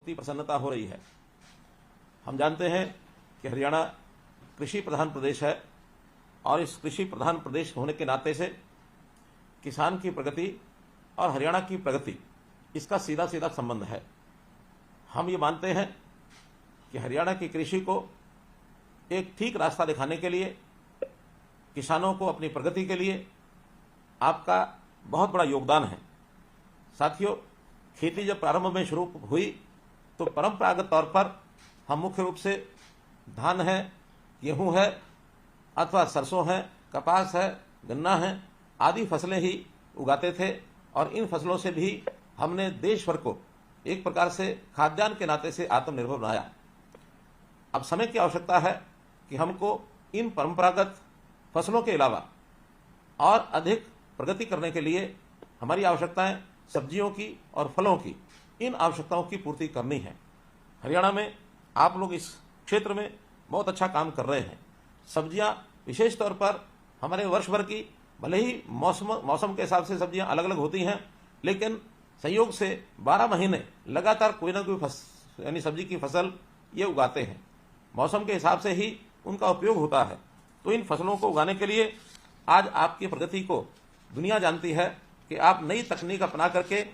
प्रसन्नता हो रही है। हम जानते हैं कि हरियाणा कृषि प्रधान प्रदेश है और इस कृषि प्रधान प्रदेश होने के नाते से किसान की प्रगति और हरियाणा की प्रगति इसका सीधा सीधा संबंध है। हम ये मानते हैं कि हरियाणा की कृषि को एक ठीक रास्ता दिखाने के लिए, किसानों को अपनी प्रगति के लिए आपका बहुत बड़ा योगदान है। साथियों, खेती जब प्रारंभ में शुरू हुई तो परंपरागत तौर पर हम मुख्य रूप से धान है, गेहूं है अथवा सरसों है, कपास है, गन्ना है आदि फसलें ही उगाते थे और इन फसलों से भी हमने देश भर को एक प्रकार से खाद्यान्न के नाते से आत्मनिर्भर बनाया। अब समय की आवश्यकता है कि हमको इन परंपरागत फसलों के अलावा और अधिक प्रगति करने के लिए हमारी आवश्यकताएं सब्जियों की और फलों की, इन आवश्यकताओं की पूर्ति करनी है। हरियाणा में आप लोग इस क्षेत्र में बहुत अच्छा काम कर रहे हैं। सब्जियां विशेष तौर पर हमारे वर्ष भर की, भले ही मौसम के हिसाब से सब्जियां अलग अलग होती हैं, लेकिन संयोग से 12 महीने लगातार कोई ना कोई यानी सब्जी की फसल ये उगाते हैं। मौसम के हिसाब से ही उनका उपयोग होता है। तो इन फसलों को उगाने के लिए आज आपकी प्रगति को दुनिया जानती है कि आप नई तकनीक अपना करके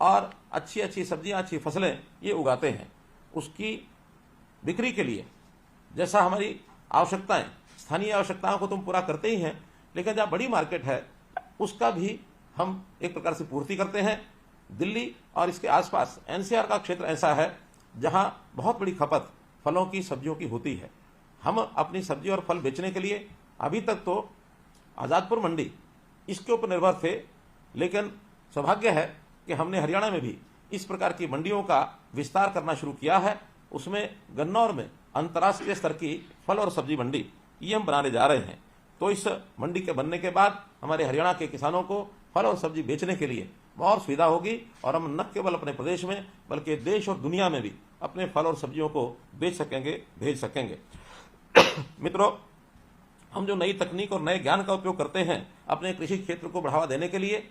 और अच्छी अच्छी सब्जियां, अच्छी फसलें ये उगाते हैं। उसकी बिक्री के लिए जैसा हमारी आवश्यकताएं, स्थानीय आवश्यकताओं को तुम पूरा करते ही हैं, लेकिन जहाँ बड़ी मार्केट है उसका भी हम एक प्रकार से पूर्ति करते हैं। दिल्ली और इसके आसपास एनसीआर का क्षेत्र ऐसा है जहां बहुत बड़ी खपत फलों की, सब्जियों की होती है। हम अपनी सब्जी और फल बेचने के लिए अभी तक तो आजादपुर मंडी इसके ऊपर निर्भर थे, लेकिन सौभाग्य है कि हमने हरियाणा में भी इस प्रकार की मंडियों का विस्तार करना शुरू किया है। उसमें गन्नौर में अंतर्राष्ट्रीय स्तर की फल और सब्जी मंडी ये हम बनाने जा रहे हैं। तो इस मंडी के बनने के बाद हमारे हरियाणा के किसानों को फल और सब्जी बेचने के लिए बहुत सुविधा होगी और हम न केवल अपने प्रदेश में बल्कि देश और दुनिया में भी अपने फल और सब्जियों को बेच सकेंगे, भेज सकेंगे। मित्रों, हम जो नई तकनीक और नए ज्ञान का उपयोग करते हैं अपने कृषि क्षेत्र को बढ़ावा देने के लिए,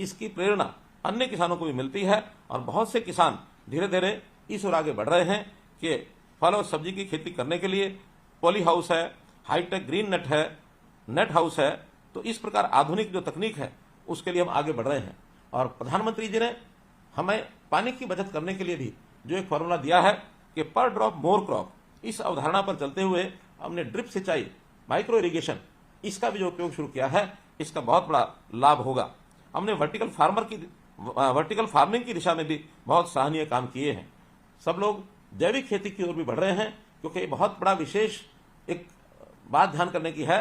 इसकी प्रेरणा अन्य किसानों को भी मिलती है और बहुत से किसान धीरे धीरे इस ओर आगे बढ़ रहे हैं कि फल और सब्जी की खेती करने के लिए पॉली हाउस है, हाईटेक ग्रीन नेट है, नेट हाउस है। तो इस प्रकार आधुनिक जो तकनीक है उसके लिए हम आगे बढ़ रहे हैं। और प्रधानमंत्री जी ने हमें पानी की बचत करने के लिए भी जो एक फॉर्मूला दिया है कि पर ड्रॉप मोर क्रॉप, इस अवधारणा पर चलते हुए हमने ड्रिप सिंचाई, माइक्रो इरिगेशन, इसका भी जो उपयोग शुरू किया है, इसका बहुत बड़ा लाभ होगा। हमने वर्टिकल फार्मिंग की दिशा में भी बहुत सराहनीय काम किए हैं। सब लोग जैविक खेती की ओर भी बढ़ रहे हैं, क्योंकि बहुत बड़ा विशेष एक बात ध्यान करने की है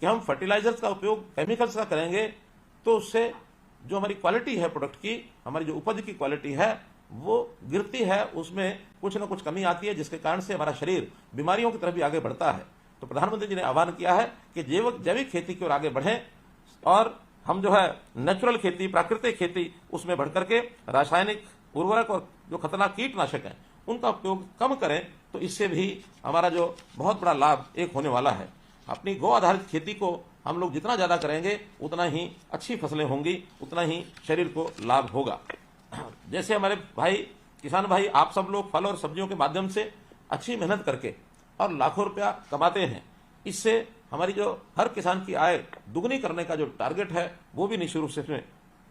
कि हम फर्टिलाइजर्स का उपयोग केमिकल्स का करेंगे तो उससे जो हमारी क्वालिटी है प्रोडक्ट की, हमारी जो उपज की क्वालिटी है वो गिरती है, उसमें कुछ न कुछ कमी आती है, जिसके कारण से हमारा शरीर बीमारियों की तरफ भी आगे बढ़ता है। तो प्रधानमंत्री जी ने आह्वान किया है कि जैविक खेती की ओर आगे बढ़ें और हम जो है नेचुरल खेती, प्राकृतिक खेती, उसमें बढ़ करके रासायनिक उर्वरक और जो खतरनाक कीटनाशक हैं उनका उपयोग कम करें। तो इससे भी हमारा जो बहुत बड़ा लाभ एक होने वाला है। अपनी गौ आधारित खेती को हम लोग जितना ज्यादा करेंगे उतना ही अच्छी फसलें होंगी, उतना ही शरीर को लाभ होगा। जैसे हमारे भाई, किसान भाई, आप सब लोग फल और सब्जियों के माध्यम से अच्छी मेहनत करके और लाखों रुपया कमाते हैं। इससे हमारी जो हर किसान की आय दुगनी करने का जो टारगेट है वो भी निश्चित रूप से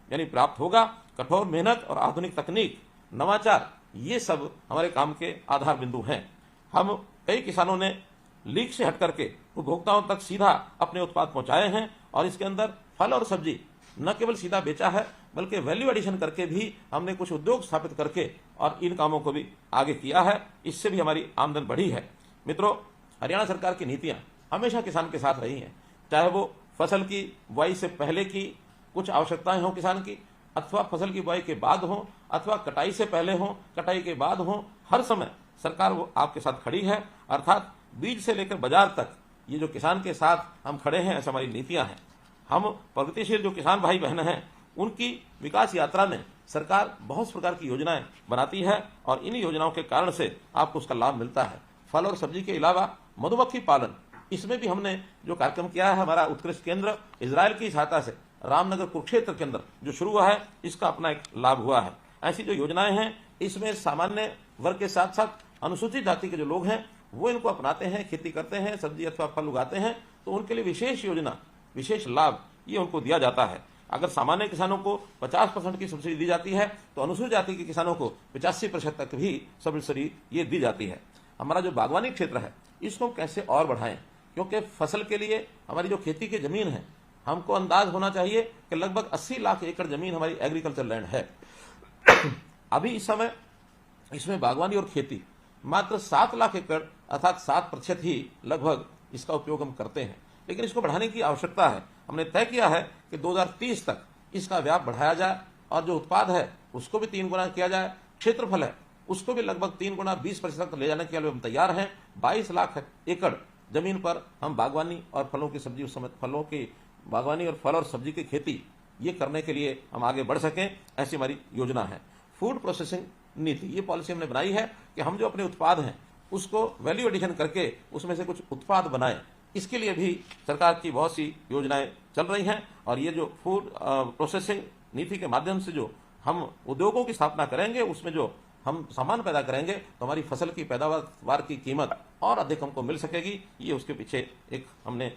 यानी प्राप्त होगा। कठोर मेहनत और आधुनिक तकनीक, नवाचार, ये सब हमारे काम के आधार बिंदु हैं। हम कई किसानों ने लीक से हट करके उपभोक्ताओं तक सीधा अपने उत्पाद पहुंचाए हैं और इसके अंदर फल और सब्जी न केवल सीधा बेचा है बल्कि वैल्यू एडिशन करके भी हमने कुछ उद्योग स्थापित करके और इन कामों को भी आगे किया है। इससे भी हमारी आमदन बढ़ी है। मित्रों, हरियाणा सरकार की नीतियां हमेशा किसान के साथ रही हैं, चाहे वो फसल की बुआई से पहले की कुछ आवश्यकताएं हों किसान की, अथवा फसल की बुआई के बाद हो, अथवा कटाई से पहले हो, कटाई के बाद हो, हर समय सरकार वो आपके साथ खड़ी है। अर्थात बीज से लेकर बाजार तक ये जो किसान के साथ हम खड़े हैं, ऐसा हमारी नीतियां हैं। हम प्रगतिशील जो किसान भाई बहन हैं उनकी विकास यात्रा में सरकार बहुत प्रकार की योजनाएं बनाती है और इन योजनाओं के कारण से आपको उसका लाभ मिलता है। फल और सब्जी के अलावा मधुमक्खी पालन, इसमें भी हमने जो कार्यक्रम किया है, हमारा उत्कृष्ट केंद्र इजराइल की सहायता से रामनगर कुरुक्षेत्र के अंदर जो शुरू हुआ है, इसका अपना एक लाभ हुआ है। ऐसी जो योजनाएं हैं इसमें सामान्य वर्ग के साथ साथ अनुसूचित जाति के जो लोग हैं वो इनको अपनाते हैं, खेती करते हैं, सब्जी अथवा फल उगाते हैं, तो उनके लिए विशेष योजना, विशेष लाभ ये उनको दिया जाता है। अगर सामान्य किसानों को 50% की सब्सिडी दी जाती है तो अनुसूचित जाति के किसानों को 85% तक भी सब्सिडी ये दी जाती है। हमारा जो बागवानी क्षेत्र है इसको कैसे और बढ़ाएं, क्योंकि फसल के लिए हमारी जो खेती की जमीन है, हमको अंदाज होना चाहिए कि लगभग 80 लाख एकड़ जमीन हमारी एग्रीकल्चर लैंड है। अभी इस समय इसमें बागवानी और खेती मात्र 7 लाख एकड़ अर्थात 7% ही लगभग इसका उपयोग हम करते हैं, लेकिन इसको बढ़ाने की आवश्यकता है। हमने तय किया है कि 2030 तक इसका व्याप बढ़ाया जाए और जो उत्पाद है उसको भी 3 गुना किया जाए, क्षेत्रफल है उसको भी लगभग 3 गुना 20% ले जाने के लिए हम तैयार हैं। 22 लाख एकड़ जमीन पर हम बागवानी और फलों की सब्जी फलों की बागवानी और फल और सब्जी की खेती ये करने के लिए हम आगे बढ़ सकें, ऐसी हमारी योजना है। फूड प्रोसेसिंग नीति, ये पॉलिसी हमने बनाई है कि हम जो अपने उत्पाद हैं उसको वैल्यू एडिशन करके उसमें से कुछ उत्पाद बनाएं। इसके लिए भी सरकार की बहुत सी योजनाएं चल रही हैं और ये जो फूड प्रोसेसिंग नीति के माध्यम से जो हम उद्योगों की स्थापना करेंगे, उसमें जो हम सामान पैदा करेंगे तो हमारी फसल की पैदावार की कीमत और अधिक हमको मिल सकेगी। ये उसके पीछे हमने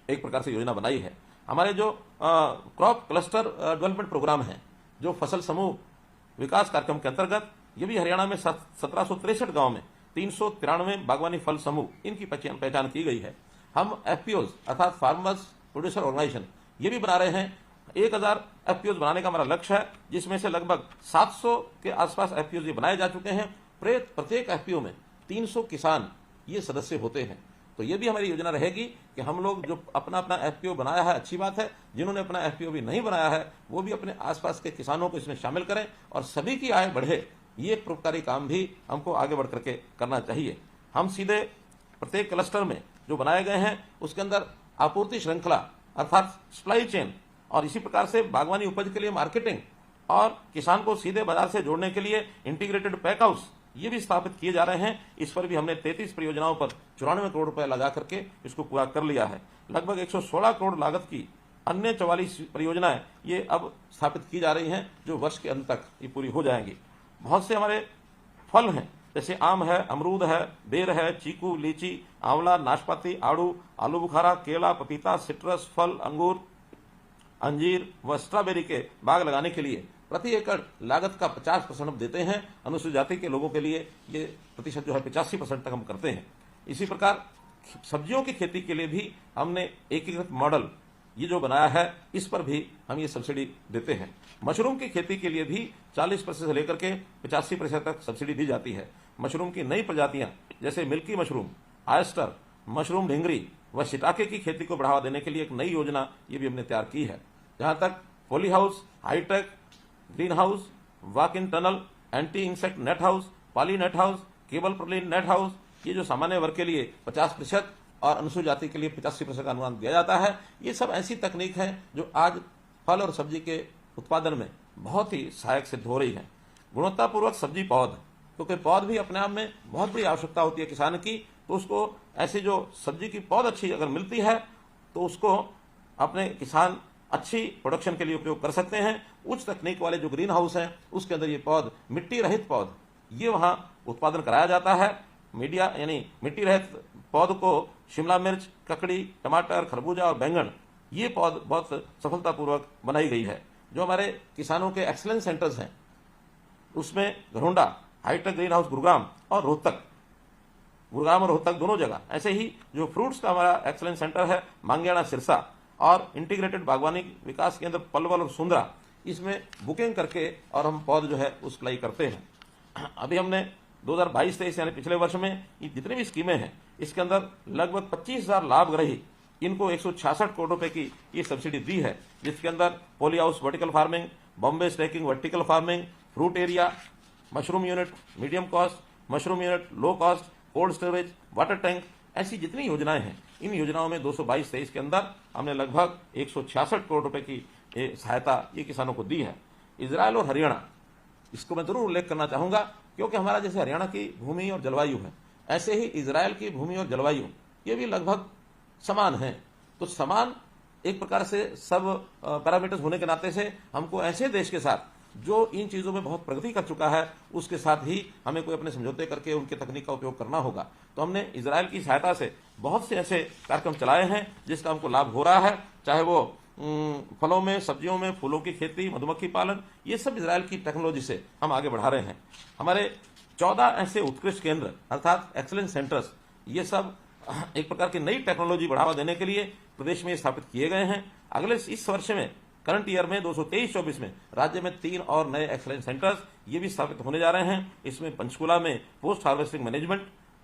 एक प्रकार से योजना बनाई है। हमारे जो क्रॉप क्लस्टर डेवलपमेंट प्रोग्राम है, जो फसल समूह विकास कार्यक्रम के अंतर्गत, ये भी हरियाणा में 1763 गांव में 393 बागवानी फल समूह इनकी पहचान की गई है। हम एफपीओज अर्थात फार्मर्स प्रोड्यूसर ऑर्गेनाइजेशन ये भी बना रहे हैं। 1000 एफपीओज बनाने का हमारा लक्ष्य है, जिसमें से लगभग 700 के आसपास एफपीओज ये बनाए जा चुके हैं। प्रत्येक एफपीओ में 300 किसान ये सदस्य होते हैं। तो ये भी हमारी योजना रहेगी कि हम लोग जो अपना एफपीओ बनाया है, अच्छी बात है, जिन्होंने अपना एफपीओ भी नहीं बनाया है वो भी अपने आसपास के किसानों को इसमें शामिल करें और सभी की आय बढ़े। ये एक परोपकारी काम भी हमको आगे बढ़ करके करना चाहिए। हम सीधे प्रत्येक क्लस्टर में जो बनाए गए हैं उसके अंदर आपूर्ति श्रृंखला अर्थात सप्लाई चेन और इसी प्रकार से बागवानी उपज के लिए मार्केटिंग और किसान को सीधे बाजार से जोड़ने के लिए इंटीग्रेटेड पैक हाउस ये भी स्थापित किए जा रहे हैं। इस पर भी हमने 33 परियोजनाओं पर 94 करोड़ रुपए लगा करके इसको पूरा कर लिया है। लगभग 116 करोड़ लागत की अन्य 44 परियोजनाएं ये अब स्थापित की जा रही हैं, जो वर्ष के अंत तक ये पूरी हो जाएंगी। बहुत से हमारे फल हैं, जैसे आम है, अमरूद है, बेर है, चीकू, लीची, आंवला, नाशपाती, आड़ू, आलू बुखारा, केला, पपीता, सिट्रस फल, अंगूर, अंजीर व स्ट्रॉबेरी के बाग लगाने के लिए प्रति एकड़ लागत का 50% हम देते हैं। अनुसूचित जाति के लोगों के लिए ये प्रतिशत जो है 85% तक हम करते हैं। इसी प्रकार सब्जियों की खेती के लिए भी हमने एकीकृत मॉडल ये जो बनाया है, इस पर भी हम ये सब्सिडी देते हैं। मशरूम की खेती के लिए भी 40% से लेकर के 85% तक सब्सिडी दी जाती है। मशरूम की नई प्रजातियां जैसे मिल्की मशरूम, आयस्टर, मशरूम ढिंगरी व शिटाके की खेती को बढ़ावा देने के लिए एक नई योजना ये भी हमने तैयार की है। जहां तक poly house, high tech green house, walk in tunnel, anti insect net house, poly net house, cable प्रलीन नेट हाउस, ये जो सामान्य वर्ग के लिए 50% और अनुसूचित जाति के लिए 85% का अनुदान दिया जाता है। ये सब ऐसी तकनीक है जो आज फल और सब्जी के उत्पादन में बहुत ही सहायक सिद्ध हो रही है। गुणवत्तापूर्वक सब्जी पौध, क्योंकि पौध भी अपने आप में बहुत बड़ी आवश्यकता होती है किसान की, तो उसको ऐसी जो सब्जी की पौध अच्छी अगर मिलती है तो उसको अपने किसान अच्छी प्रोडक्शन के लिए उपयोग कर सकते हैं। उच्च तकनीक वाले जो ग्रीन हाउस हैं उसके अंदर ये पौध, मिट्टी रहित पौध, ये वहां उत्पादन कराया जाता है। मीडिया यानी मिट्टी रहित पौध को शिमला मिर्च, ककड़ी, टमाटर, खरबूजा और बैंगन ये पौध बहुत सफलतापूर्वक बनाई गई है। जो हमारे किसानों के एक्सीलेंस सेंटर्स हैं उसमें Gharaunda, high tech green house Gurugram और रोहतक दोनों जगह, ऐसे ही जो फ्रूट्स का हमारा एक्सीलेंस सेंटर है मांगेड़ा सिरसा और इंटीग्रेटेड बागवानी विकास केंद्र पलवल और सुंदरा, इसमें बुकिंग करके और हम पौध जो है उस सप्लाई करते हैं। अभी हमने 2022-23 यानी पिछले वर्ष में ये जितनी भी स्कीमें हैं इसके अंदर लगभग 25,000 लाभग्राही इनको 166 करोड़ रुपए की ये सब्सिडी दी है, जिसके अंदर poly house vertical farming, Bombay stacking vertical farming, fruit area, mushroom unit medium cost, mushroom unit low cost, cold storage, water tank, ऐसी जितनी योजनाएं हैं इन योजनाओं में 2022-23 के अंदर हमने लगभग 166 करोड़ रुपए की सहायता ये किसानों को दी है। इजराइल और हरियाणा, इसको मैं जरूर उल्लेख करना चाहूंगा, क्योंकि हमारा जैसे हरियाणा की भूमि और जलवायु है, ऐसे ही इजराइल की भूमि और जलवायु ये भी लगभग समान है। तो समान एक प्रकार से सब पैरामीटर्स होने के नाते से हमको ऐसे देश के साथ जो इन चीजों में बहुत प्रगति कर चुका है उसके साथ ही हमें कोई अपने समझौते करके उनके तकनीक का उपयोग करना होगा। तो हमने इजराइल की सहायता से बहुत से ऐसे कार्यक्रम चलाए हैं जिसका हमको लाभ हो रहा है, चाहे वो फलों में, सब्जियों में, फूलों की खेती, मधुमक्खी पालन, ये सब इजराइल की टेक्नोलॉजी से हम आगे बढ़ा रहे हैं। हमारे 14 ऐसे उत्कृष्ट केंद्र अर्थात एक्सीलेंस सेंटर्स, ये सब एक प्रकार की नई टेक्नोलॉजी बढ़ावा देने के लिए प्रदेश में स्थापित किए गए हैं। अगले इस वर्ष में, करंट ईयर में 223-24 में राज्य में 3 और नए एक्सीलेंस सेंटर्स ये भी स्थापित होने जा रहे हैं। इसमें पंचकुला में पोस्ट हार्वेस्टिंग मैनेजमेंट,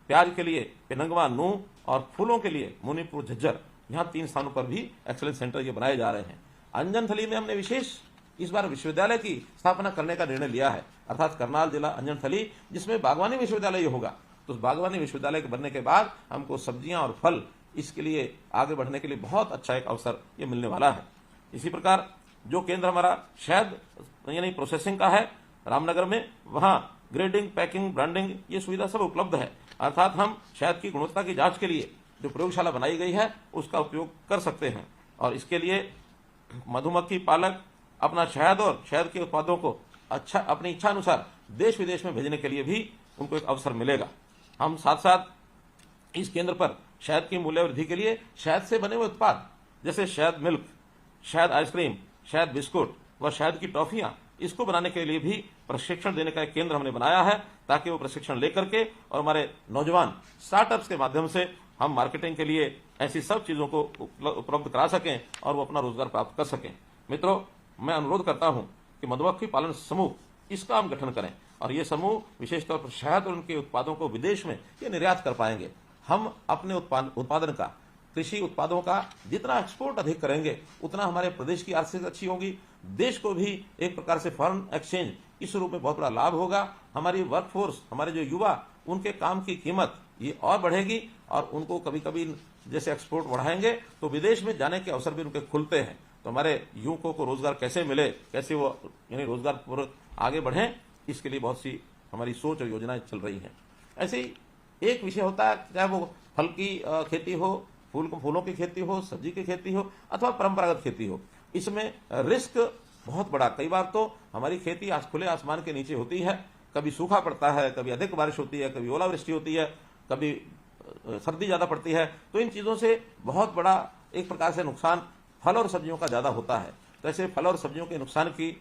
प्याज के लिए पेनंगवा, नूह और फूलों के लिए मुनीपुर, झज्जर, यहाँ 3 स्थानों पर भी एक्सीलेंस सेंटर ये बनाए जा रहे हैं। अंजनथली में हमने विशेष इस बार विश्वविद्यालय की स्थापना करने का निर्णय लिया है, अर्थात करनाल जिला अंजनथली, जिसमें बागवानी विश्वविद्यालय होगा। तो उस बागवानी विश्वविद्यालय के बनने के बाद हमको सब्जियां और फल इसके लिए आगे बढ़ने के लिए बहुत अच्छा एक अवसर ये मिलने वाला है। इसी प्रकार जो केंद्र हमारा शहद यानी प्रोसेसिंग का है रामनगर में, वहां ग्रेडिंग, पैकिंग, ब्रांडिंग ये सुविधा सब उपलब्ध है। अर्थात हम शहद की गुणवत्ता की जांच के लिए जो प्रयोगशाला बनाई गई है उसका उपयोग कर सकते हैं और इसके लिए मधुमक्खी पालक अपना शहद और शहद के उत्पादों को अपनी इच्छा अनुसार देश विदेश में भेजने के लिए भी उनको एक अवसर मिलेगा। हम साथ साथ इस केंद्र पर शहद की मूल्य वृद्धि के लिए शहद से बने हुए उत्पाद जैसे शहद मिल्क, शहद आइसक्रीम, शहद बिस्कुट व शहद की टॉफियां, इसको बनाने के लिए भी प्रशिक्षण देने का एक केंद्र हमने बनाया है, ताकि वो प्रशिक्षण लेकर के और हमारे नौजवान स्टार्टअप्स के माध्यम से हम मार्केटिंग के लिए ऐसी सब चीजों को उपलब्ध करा सकें और वो अपना रोजगार प्राप्त कर सकें। मित्रों, मैं अनुरोध करता हूं कि मधुमक्खी पालन समूह इसका हम गठन करें और ये समूह विशेषतौर पर शहद और उनके उत्पादों को विदेश में ये निर्यात कर पाएंगे। हम अपने उत्पादन का, कृषि उत्पादों का जितना एक्सपोर्ट अधिक करेंगे उतना हमारे प्रदेश की आर्थिक अच्छी होगी, देश को भी एक प्रकार से फॉरेन एक्सचेंज इस रूप में बहुत बड़ा लाभ होगा। हमारी वर्कफोर्स, हमारे जो युवा, उनके काम की कीमत ये और बढ़ेगी और उनको कभी कभी जैसे एक्सपोर्ट बढ़ाएंगे तो विदेश में जाने के अवसर भी उनके खुलते हैं। तो हमारे युवकों को रोजगार कैसे मिले, कैसे वो यानी रोजगार पूर्वक आगे बढ़ें, इसके लिए बहुत सी हमारी सोच और योजनाएं चल रही हैं। ऐसे ही एक विषय होता है, चाहे वो फल की खेती हो, फूलों की खेती हो, सब्जी की खेती हो अथवा परंपरागत खेती हो, इसमें रिस्क बहुत बड़ा। कई बार तो हमारी खेती खुले आसमान के नीचे होती है, कभी सूखा पड़ता है, कभी अधिक बारिश होती है, कभी ओलावृष्टि होती है, कभी सर्दी ज्यादा पड़ती है। तो इन चीजों से बहुत बड़ा एक प्रकार से नुकसान फल और सब्जियों का ज्यादा होता है। तो ऐसे फल और सब्जियों के नुकसान की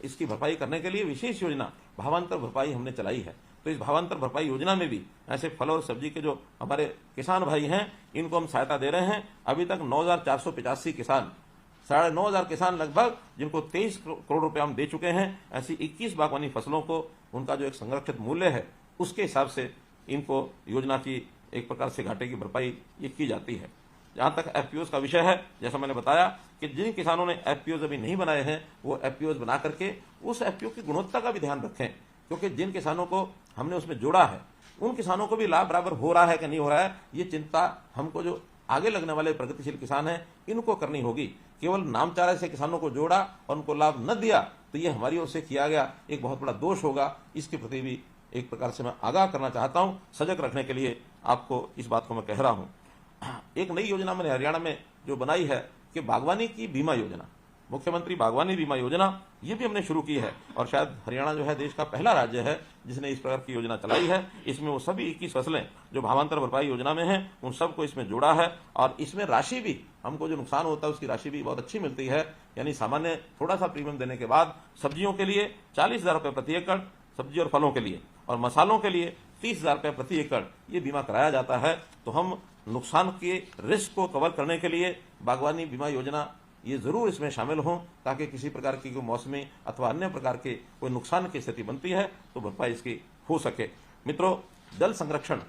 इसकी भरपाई करने के लिए विशेष योजना भावांतर भरपाई हमने चलाई है। तो इस भावांतर भरपाई योजना में भी ऐसे फल और सब्जी के जो हमारे किसान भाई हैं, इनको हम सहायता दे रहे हैं। अभी तक 9,485 किसान, 9,500 किसान लगभग, जिनको 23 करोड़ रुपए हम दे चुके हैं। ऐसी 21 बागवानी फसलों को उनका जो एक संरक्षित मूल्य है उसके हिसाब से इनको योजना की एक प्रकार से घाटे की भरपाई ये की जाती है। जहां तक एफपीओज का विषय है, जैसा मैंने बताया कि जिन किसानों ने एफपीओज अभी नहीं बनाए हैं वो एफपीओज बना करके उस एफपीओ की गुणवत्ता का भी ध्यान रखें, क्योंकि जिन किसानों को हमने उसमें जोड़ा है उन किसानों को भी लाभ बराबर हो रहा है कि नहीं हो रहा है, ये चिंता हमको जो आगे लगने वाले प्रगतिशील किसान हैं इनको करनी होगी। केवल नामचारे से किसानों को जोड़ा और उनको लाभ न दिया तो ये हमारी ओर से किया गया एक बहुत बड़ा दोष होगा। इसके प्रति भी एक प्रकार से मैं आगाह करना चाहता हूं, सजग रखने के लिए आपको इस बात को मैं कह रहा हूं। एक नई योजना मैंने हरियाणा में जो बनाई है कि बागवानी की बीमा योजना, मुख्यमंत्री बागवानी बीमा योजना, ये भी हमने शुरू की है और शायद हरियाणा जो है देश का पहला राज्य है जिसने इस प्रकार की योजना चलाई है। इसमें वो सभी 21 फसलें जो भावांतर भरपाई योजना में हैं उन सबको इसमें जोड़ा है और इसमें राशि भी, हमको जो नुकसान होता है उसकी राशि भी बहुत अच्छी मिलती है। यानी सामान्य थोड़ा सा प्रीमियम देने के बाद सब्जियों के लिए 40,000 रुपये प्रति एकड़, सब्जी और फलों के लिए, और मसालों के लिए 30,000 रुपये प्रति एकड़ ये बीमा कराया जाता है। तो हम नुकसान के रिस्क को कवर करने के लिए बागवानी बीमा योजना ये जरूर इसमें शामिल हों, ताकि किसी प्रकार की कोई मौसमी अथवा अन्य प्रकार के कोई नुकसान की स्थिति बनती है तो भरपाई इसकी हो सके। मित्रों, जल संरक्षण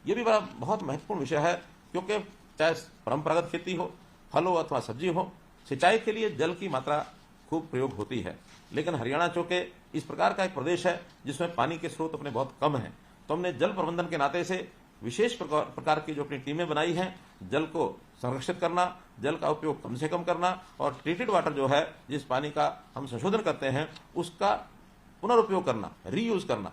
ये भी बड़ा बहुत महत्वपूर्ण विषय है, क्योंकि चाहे परंपरागत खेती हो, फल हो अथवा सब्जी हो, सिंचाई के लिए जल की मात्रा खूब प्रयोग होती है। लेकिन हरियाणा चूंकि इस प्रकार का एक प्रदेश है जिसमें पानी के स्रोत अपने बहुत कम हैं, तो हमने जल प्रबंधन के नाते से विशेष प्रकार की जो अपनी टीमें बनाई हैं, जल को संरक्षित करना, जल का उपयोग कम से कम करना और ट्रीटेड वाटर जो है, जिस पानी का हम संशोधन करते हैं, उसका पुनरुपयोग करना, रीयूज करना,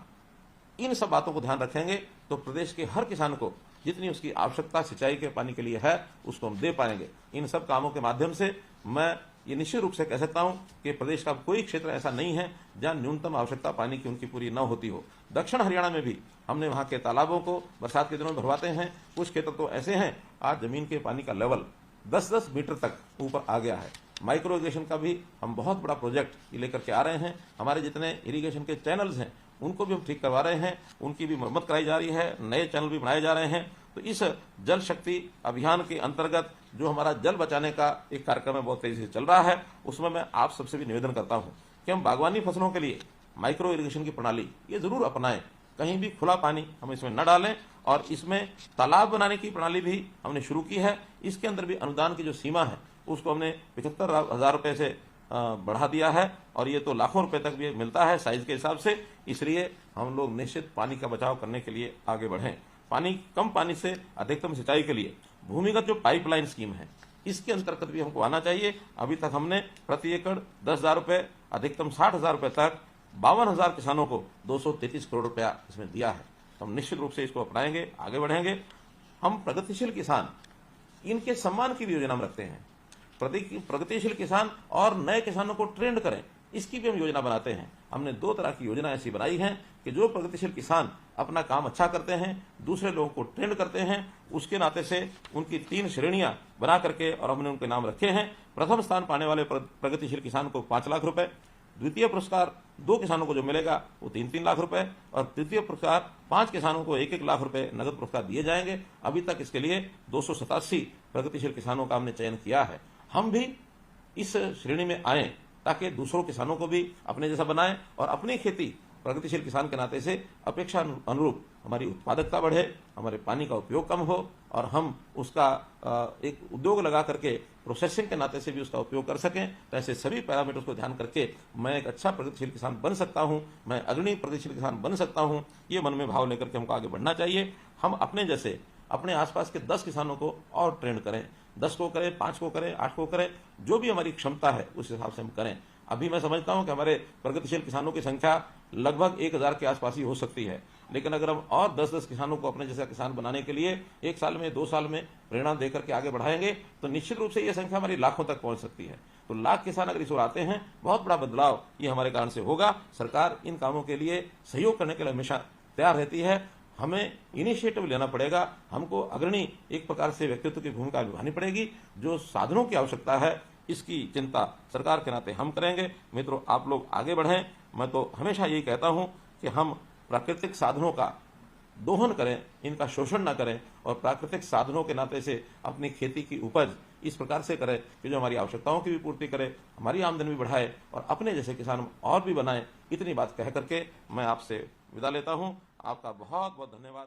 इन सब बातों को ध्यान रखेंगे तो प्रदेश के हर किसान को जितनी उसकी आवश्यकता सिंचाई के पानी के लिए है उसको हम दे पाएंगे। इन सब कामों के माध्यम से मैं ये निश्चित रूप से कह सकता हूं कि प्रदेश का कोई क्षेत्र ऐसा नहीं है जहां न्यूनतम आवश्यकता पानी की उनकी पूरी न होती हो। दक्षिण हरियाणा में भी हमने वहां के तालाबों को बरसात के दिनों में भरवाते हैं। कुछ क्षेत्र तो ऐसे हैं आज जमीन के पानी का लेवल 10-10 मीटर तक ऊपर आ गया है। माइक्रो इरिगेशन का भी हम बहुत बड़ा प्रोजेक्ट लेकर के आ रहे हैं। हमारे जितने इरिगेशन के चैनल्स हैं उनको भी हम ठीक करवा रहे हैं, उनकी भी मरम्मत कराई जा रही है, नए चैनल भी बनाए जा रहे हैं। तो इस जल शक्ति अभियान के अंतर्गत जो हमारा जल बचाने का एक कार्यक्रम है बहुत तेजी से चल रहा है, उसमें मैं आप सबसे भी निवेदन करता हूं कि हम बागवानी फसलों के लिए माइक्रो इरिगेशन की प्रणाली ये जरूर अपनाएं। कहीं भी खुला पानी हम इसमें न डालें और इसमें तालाब बनाने की प्रणाली भी हमने शुरू की है। इसके अंदर भी अनुदान की जो सीमा है उसको हमने 75,000 रुपए से बढ़ा दिया है और ये तो लाखों रुपए तक भी मिलता है साइज के हिसाब से। इसलिए हम लोग निश्चित पानी का बचाव करने के लिए आगे बढ़ें। कम पानी से अधिकतम सिंचाई के लिए भूमिगत जो पाइपलाइन स्कीम है इसके अंतर्गत भी हमको आना चाहिए। अभी तक हमने प्रति एकड़ 10,000 रुपए, अधिकतम 60,000 रुपए तक 52,000 किसानों को 233 करोड़ रुपया इसमें दिया है। तो हम निश्चित रूप से इसको अपनाएंगे, आगे बढ़ेंगे। हम प्रगतिशील किसान इनके सम्मान की भी योजना हम रखते हैं। प्रगतिशील किसान और नए किसानों को ट्रेंड करें, इसकी भी हम योजना बनाते हैं। हमने 2 तरह की योजना ऐसी बनाई है कि जो प्रगतिशील किसान अपना काम अच्छा करते हैं, दूसरे लोगों को ट्रेंड करते हैं, उसके नाते से उनकी 3 श्रेणियां बना करके और हमने उनके नाम रखे हैं। प्रथम स्थान पाने वाले प्रगतिशील किसान को 5 लाख रुपए, द्वितीय पुरस्कार 2 किसानों को जो मिलेगा वो 3-3 लाख रुपए और तृतीय पुरस्कार 5 किसानों को 1-1 लाख रुपए नगद पुरस्कार दिए जाएंगे। अभी तक इसके लिए 287 प्रगतिशील किसानों का हमने चयन किया है। हम भी इस श्रेणी में आए ताकि दूसरों किसानों को भी अपने जैसा बनाएं और अपनी खेती प्रगतिशील किसान के नाते से अपेक्षा अनुरूप हमारी उत्पादकता बढ़े, हमारे पानी का उपयोग कम हो और हम उसका एक उद्योग लगा करके प्रोसेसिंग के नाते से भी उसका उपयोग कर सकें। तो ऐसे सभी पैरामीटर्स को ध्यान करके मैं एक अच्छा प्रगतिशील किसान बन सकता हूं, मैं अग्रणी प्रगतिशील किसान बन सकता हूं, ये मन में भाव लेकर के हमको आगे बढ़ना चाहिए। हम अपने जैसे अपने आसपास के 10 किसानों को और ट्रेंड करें, 10 को करें, 5 को करें, 8 को करें, जो भी हमारी क्षमता है उस हिसाब से हम करें। अभी मैं समझता हूं कि हमारे प्रगतिशील किसानों की संख्या लगभग 1,000 के आसपास ही हो सकती है, लेकिन अगर हम और 10-10 किसानों को अपने जैसा किसान बनाने के लिए 1 साल में 2 साल में प्रेरणा देकर के आगे बढ़ाएंगे तो निश्चित रूप से यह संख्या हमारी लाखों तक पहुंच सकती है। तो लाख किसान अगर इस ओर आते हैं, बहुत बड़ा बदलाव ये हमारे कारण से होगा। सरकार इन कामों के लिए सहयोग करने के लिए हमेशा तैयार रहती है। हमें इनिशिएटिव लेना पड़ेगा, हमको अग्रणी एक प्रकार से व्यक्तित्व की भूमिका निभानी पड़ेगी। जो साधनों की आवश्यकता है इसकी चिंता सरकार के नाते हम करेंगे। मित्रों, आप लोग आगे बढ़ें। मैं तो हमेशा यही कहता हूं कि हम प्राकृतिक साधनों का दोहन करें, इनका शोषण न करें और प्राकृतिक साधनों के नाते से अपनी खेती की उपज इस प्रकार से करें कि जो हमारी आवश्यकताओं की भी पूर्ति करे, हमारी आमदनी भी बढ़ाए और अपने जैसे किसान और भी बनाएं। इतनी बात कह करके मैं आपसे विदा लेता हूं। आपका बहुत बहुत धन्यवाद।